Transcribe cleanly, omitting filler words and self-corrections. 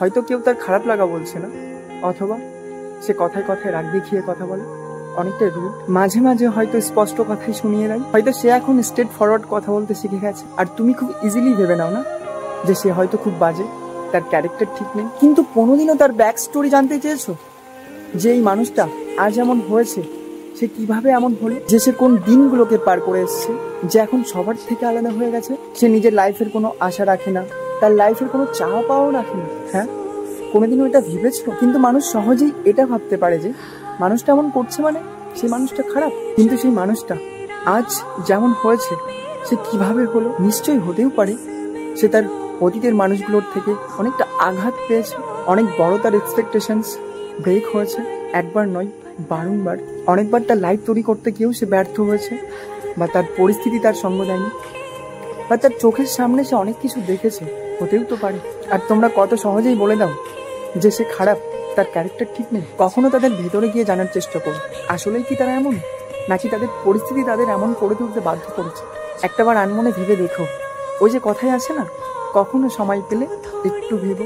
হয়তো কেউ তার খারাপ লাগা বলছে না, অথবা সে কথায় কথায় রাগ দেখিয়ে কথা বলে, অনেকটা রুড, মাঝে মাঝে হয়তো স্পষ্ট কথাই শুনিয়ে দেয়। হয়তো সে এখন স্ট্রেট ফরওয়ার্ড কথা বলতে শিখে গেছে, আর তুমি খুব ইজিলি ভেবে নাও না যে সে হয়তো খুব বাজে, তার ক্যারেক্টার ঠিক নেই। কিন্তু কোনোদিনও তার ব্যাক স্টোরি জানতে চেয়েছো, যে এই মানুষটা আজ এমন হয়েছে, সে কিভাবে এমন হলো, যে সে কোন দিনগুলোকে পার করে এসছে, যে এখন সবার থেকে আলাদা হয়ে গেছে। সে নিজের লাইফের কোনো আশা রাখে না, তার লাইফের কোনো চাওয়া পাওয়াও রাখে না। হ্যাঁ, কোনোদিনও এটা ভেবেছো? কিন্তু মানুষ সহজেই এটা ভাবতে পারে যে মানুষটা এমন করছে মানে সেই মানুষটা খারাপ। কিন্তু সেই মানুষটা আজ যেমন হয়েছে, সে কিভাবে হলো, নিশ্চয়ই হতেও পারে সে তার অতীতের মানুষগুলোর থেকে অনেকটা আঘাত পেয়েছে, অনেক বড় তার এক্সপেকটেশনস ব্রেক হয়েছে, একবার নয় বারংবার। অনেকবার তার লাইফ তৈরি করতে গিয়েও সে ব্যর্থ হয়েছে, বা তার পরিস্থিতি তার সঙ্গ দেয়নি, বা তার চোখের সামনে সে অনেক কিছু দেখেছে, হতেও তো পারে। আর তোমরা কত সহজেই বলে দাও যে সে খারাপ, তার ক্যারেক্টার ঠিক নেই। কখনো তাদের ভেতরে গিয়ে জানার চেষ্টা করো, আসলেই কি তারা এমন, নাকি তাদের পরিস্থিতি তাদের এমন করে তুলতে বাধ্য করেছে। একটাবার আনমনে ভেবে দেখো, ওই যে কথাই আছে না, কখনো সময় পেলে একটু ভেবো।